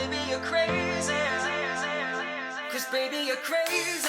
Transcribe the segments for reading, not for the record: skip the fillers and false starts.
baby, you're crazy. Cause baby, you're crazy.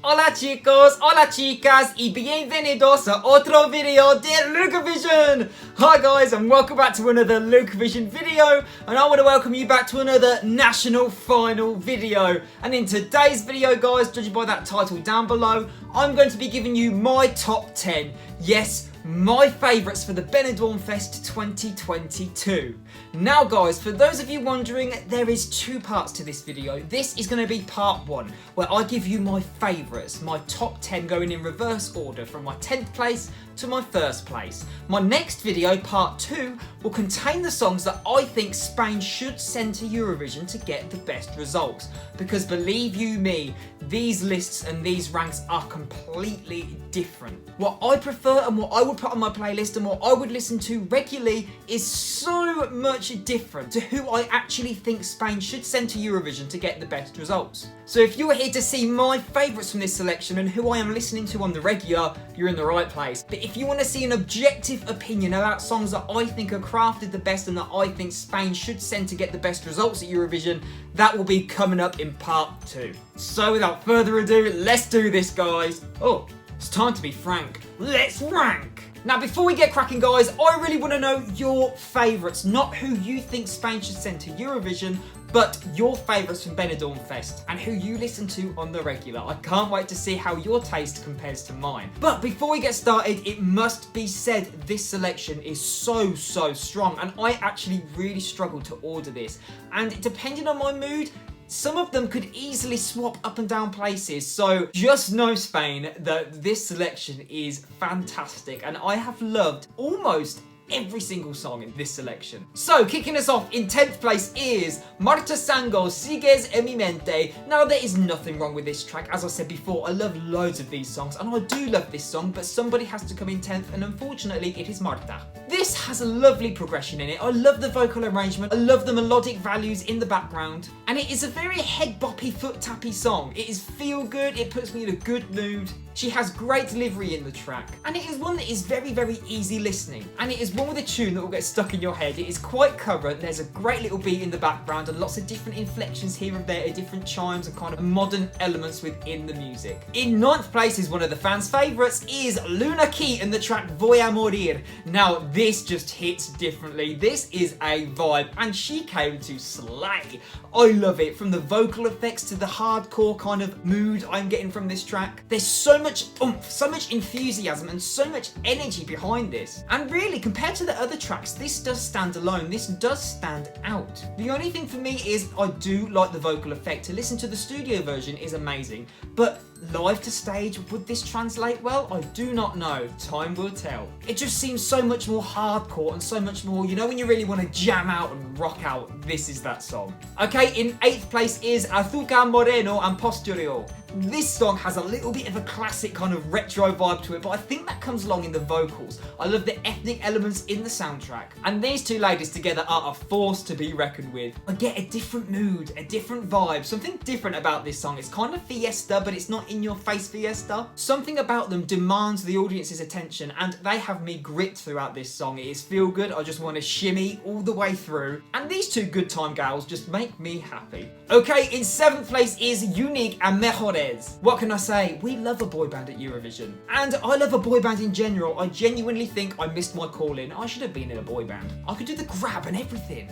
Hola chicos, hola chicas y bienvenidos a otro video de LucaVision! Hi guys and welcome back to another LucaVision video, and I want to welcome you back to another national final video. And in today's video guys, judging by that title down below, I'm going to be giving you my top 10, yes, my favourites for the Benidorm Fest 2022. Now guys, for those of you wondering, there is two parts to this video. This is going to be part 1, where I give you my favourites, my top 10 going in reverse order from my 10th place to my 1st place. My next video, part 2, will contain the songs that I think Spain should send to Eurovision to get the best results. Because believe you me, these lists and these ranks are completely different. What I prefer and what I would put on my playlist and what I would listen to regularly is so much different to who I actually think Spain should send to Eurovision to get the best results. So if you are here to see my favourites from this selection and who I am listening to on the regular, you're in the right place. But if you want to see an objective opinion about songs that I think are crafted the best and that I think Spain should send to get the best results at Eurovision, that will be coming up in part 2. So without further ado, let's do this guys. Oh, it's time to be frank. Let's rank! Now before we get cracking guys, I really want to know your favourites, not who you think Spain should send to Eurovision, but your favourites from Benidorm Fest and who you listen to on the regular. I can't wait to see how your taste compares to mine. But before we get started, it must be said this selection is so strong, and I actually really struggled to order this. And depending on my mood, some of them could easily swap up and down places, so just know Spain that this selection is fantastic and I have loved almost every single song in this selection. So kicking us off in 10th place is Marta Sango, Sigues en mi mente. Now there is nothing wrong with this track. As I said before, I love loads of these songs and I do love this song, but somebody has to come in 10th and unfortunately it is Marta. This has a lovely progression in it. I love the vocal arrangement, I love the melodic values in the background, and it is a very head boppy, foot tappy song. It is feel good, it puts me in a good mood. She has great delivery in the track, and it is one that is very easy listening, and it is one with a tune that will get stuck in your head. It is quite current, there's a great little beat in the background and lots of different inflections here and there, different chimes and kind of modern elements within the music. In 9th place is one of the fans' favourites, is Luna Key and the track Voy a Morir. Now this just hits differently, this is a vibe and she came to slay. I love it, from the vocal effects to the hardcore kind of mood I'm getting from this track. There's so much oomph, so much enthusiasm and so much energy behind this. And really, compared to the other tracks, this does stand alone, this does stand out. The only thing for me is I do like the vocal effect. To listen to the studio version is amazing, but live to stage, would this translate well? I do not know, time will tell. It just seems so much more hardcore and so much more, you know, when you really want to jam out and rock out, this is that song. Okay, in 8th place is Azúcar Moreno and Posterior. This song has a little bit of a classic kind of retro vibe to it, but I think that comes along in the vocals. I love the ethnic elements in the soundtrack, and these two ladies together are a force to be reckoned with. I get a different mood, a different vibe, something different about this song. It's kind of fiesta, but it's not in your face fiesta. Something about them demands the audience's attention, and they have me gripped throughout this song. It is feel good, I just want to shimmy all the way through, and these two good time gals just make me happy. Okay, in 7th place is Unique and Mejores. What can I say? We love a boy band at Eurovision. And I love a boy band in general. I genuinely think I missed my calling. I should have been in a boy band. I could do the grab and everything.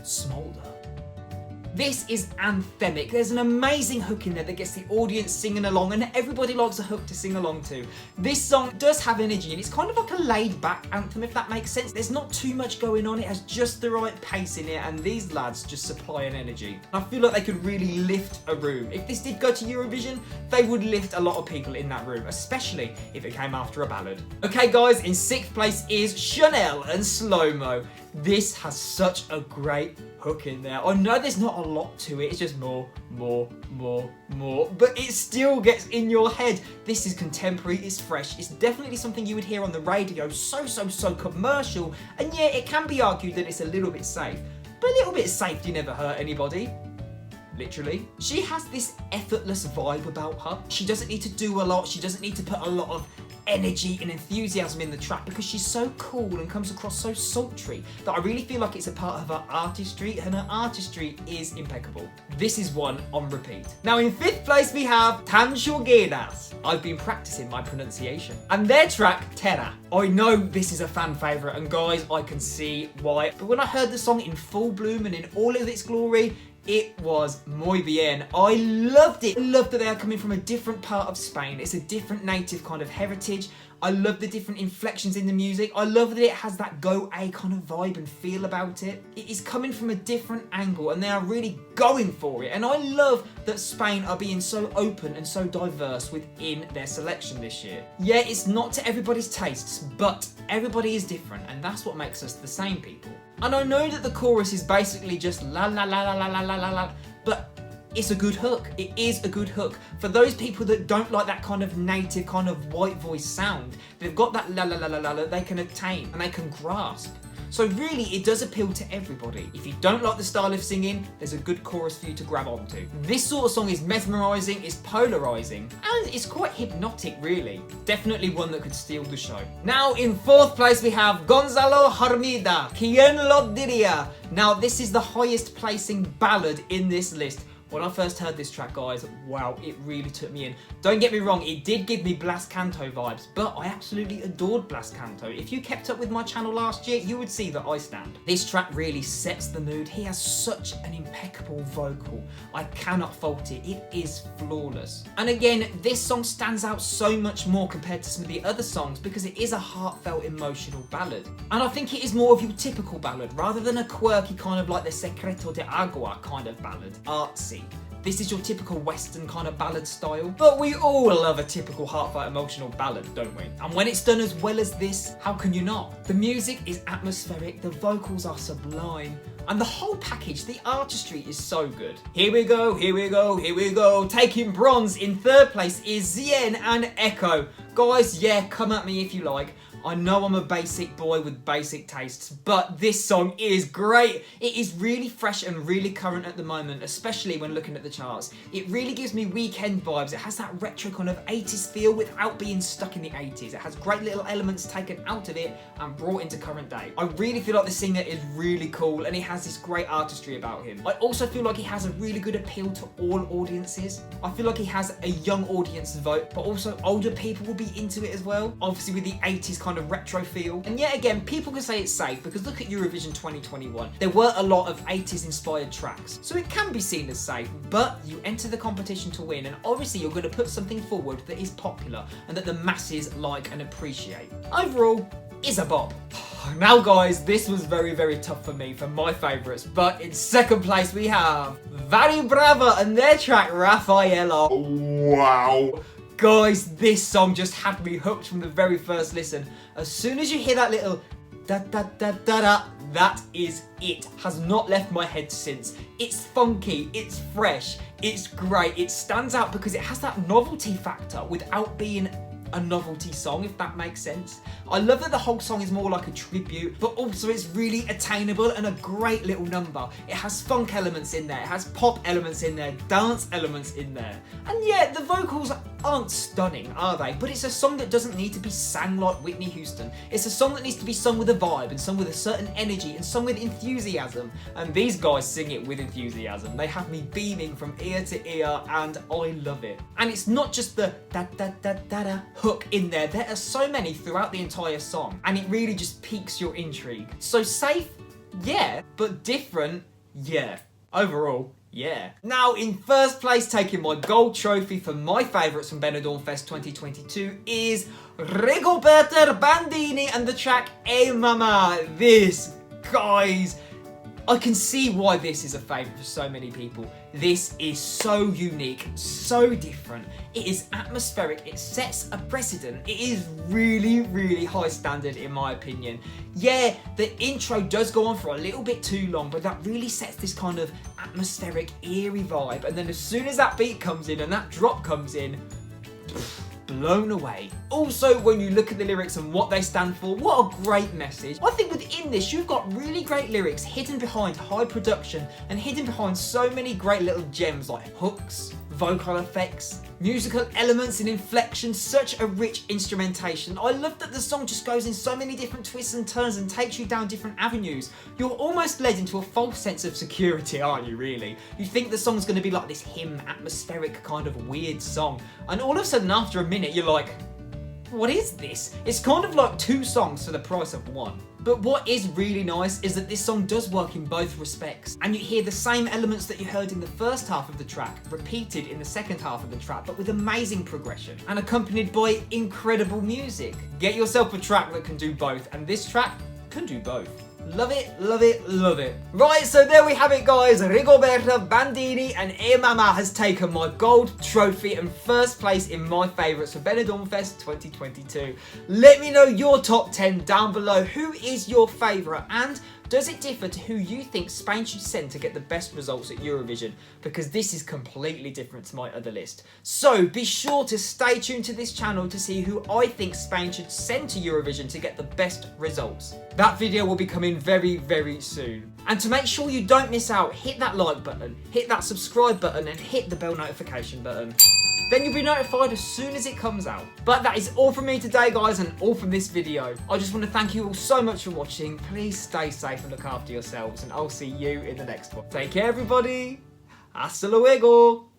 Smolder. This is anthemic. There's an amazing hook in there that gets the audience singing along, and everybody likes a hook to sing along to. This song does have energy, and it's kind of like a laid-back anthem, if that makes sense. There's not too much going on. It has just the right pace in it, and these lads just supply an energy. I feel like they could really lift a room. If this did go to Eurovision, they would lift a lot of people in that room, especially if it came after a ballad. Okay, guys, in 6th place is Chanel and Slow Mo. This has such a great hook in there. I know there's not a lot to it, it's just more, but it still gets in your head. This is contemporary, it's fresh, it's definitely something you would hear on the radio, so commercial, and yeah, it can be argued that it's a little bit safe, but a little bit of safety never hurt anybody. Literally. She has this effortless vibe about her. She doesn't need to do a lot, she doesn't need to put a lot of energy and enthusiasm in the track because she's so cool and comes across so sultry that I really feel like it's a part of her artistry, and her artistry is impeccable. This is one on repeat. Now in 5th place we have Tanxugueiras. I've been practicing my pronunciation. And their track, Terra. I know this is a fan favourite, and guys, I can see why. But when I heard the song in full bloom and in all of its glory, it was muy bien. I loved it. I loved that they are coming from a different part of Spain. It's a different native kind of heritage. I love the different inflections in the music. I love that it has that go-a kind of vibe and feel about it. It is coming from a different angle and they are really going for it. And I love that Spain are being so open and so diverse within their selection this year. Yeah, it's not to everybody's tastes, but everybody is different, and that's what makes us the same people. And I know that the chorus is basically just la la la la la la la la la, but it's a good hook. It is a good hook. For those people that don't like that kind of native, kind of white voice sound, they've got that la la la la la that they can attain and they can grasp. So really, it does appeal to everybody. If you don't like the style of singing, there's a good chorus for you to grab onto. This sort of song is mesmerising, it's polarising, and it's quite hypnotic, really. Definitely one that could steal the show. Now, in 4th place, we have Gonzalo Hermida, Quien lo diría. Now, this is the highest placing ballad in this list. When I first heard this track, guys, wow, it really took me in. Don't get me wrong, it did give me Blas Canto vibes, but I absolutely adored Blas Canto. If you kept up with my channel last year, you would see that I stand. This track really sets the mood. He has such an impeccable vocal. I cannot fault it. It is flawless. And again, this song stands out so much more compared to some of the other songs because it is a heartfelt, emotional ballad. And I think it is more of your typical ballad rather than a quirky kind of like the Secreto de Agua kind of ballad, artsy. This is your typical Western kind of ballad style, but we all love a typical heartfelt emotional ballad, don't we? And when it's done as well as this, how can you not? The music is atmospheric, the vocals are sublime, and the whole package, the artistry is so good. Here we go, here we go, here we go. Taking bronze in 3rd place is Zien and Echo. Guys, yeah, come at me if you like. I know I'm a basic boy with basic tastes, but this song is great. It is really fresh and really current at the moment, especially when looking at the charts. It really gives me Weekend vibes. It has that retro kind of 80s feel without being stuck in the 80s. It has great little elements taken out of it and brought into current day. I really feel like the singer is really cool and he has this great artistry about him. I also feel like he has a really good appeal to all audiences. I feel like he has a young audience vote, but also older people will be into it as well. Obviously with the 80s kind of retro feel. And yet again, people can say it's safe because look at Eurovision 2021. There were a lot of 80s inspired tracks. So it can be seen as safe, but you enter the competition to win and obviously you're going to put something forward that is popular and that the masses like and appreciate. Overall, is a bop. Now guys, this was very, very tough for me, for my favourites, but in 2nd place we have Very Brava and their track Rafaela. Wow. Guys, this song just had me hooked from the very first listen. As soon as you hear that little da da da da da, that is it. Has not left my head since. It's funky, it's fresh, it's great. It stands out because it has that novelty factor without being a novelty song, if that makes sense. I love that the whole song is more like a tribute, but also it's really attainable and a great little number. It has funk elements in there, it has pop elements in there, dance elements in there. And yeah, the vocals aren't stunning, are they? But it's a song that doesn't need to be sang like Whitney Houston. It's a song that needs to be sung with a vibe and sung with a certain energy and sung with enthusiasm. And these guys sing it with enthusiasm. They have me beaming from ear to ear and I love it. And it's not just the da da da da da hook in there. There are so many throughout the entire song and it really just piques your intrigue. So safe, yeah, but different, yeah. Overall, yeah. Now, in 1st place, taking my gold trophy for my favourites from Benidorm Fest 2022 is Rigoberto Bandini and the track E Mama. This, guys, I can see why this is a favourite for so many people. This is so unique, so different. It is atmospheric, it sets a precedent. It is really, really high standard in my opinion. Yeah, the intro does go on for a little bit too long, but that really sets this kind of atmospheric, eerie vibe. And then as soon as that beat comes in and that drop comes in, blown away. Also, when you look at the lyrics and what they stand for, what a great message. I think within this, you've got really great lyrics hidden behind high production and hidden behind so many great little gems like hooks, vocal effects, musical elements and inflections, such a rich instrumentation. I love that the song just goes in so many different twists and turns and takes you down different avenues. You're almost led into a false sense of security, aren't you, really? You think the song's going to be like this hymn, atmospheric kind of weird song, and all of a sudden after a minute you're like, what is this? It's kind of like two songs for the price of one. But what is really nice is that this song does work in both respects, and you hear the same elements that you heard in the first half of the track repeated in the second half of the track, but with amazing progression and accompanied by incredible music. Get yourself a track that can do both, and this track can do both. Love it, love it, love it. Right, so there we have it, guys. Rigoberta Bandini and E Mama has taken my gold trophy and first place in my favourites for Benidorm Fest 2022. Let me know your top 10 down below. Who is your favourite, and does it differ to who you think Spain should send to get the best results at Eurovision? Because this is completely different to my other list. So be sure to stay tuned to this channel to see who I think Spain should send to Eurovision to get the best results. That video will be coming very, very soon. And to make sure you don't miss out, hit that like button, hit that subscribe button, and hit the bell notification button. Then you'll be notified as soon as it comes out. But that is all from me today, guys, and all from this video. I just want to thank you all so much for watching. Please stay safe and look after yourselves, and I'll see you in the next one. Take care, everybody. Hasta luego.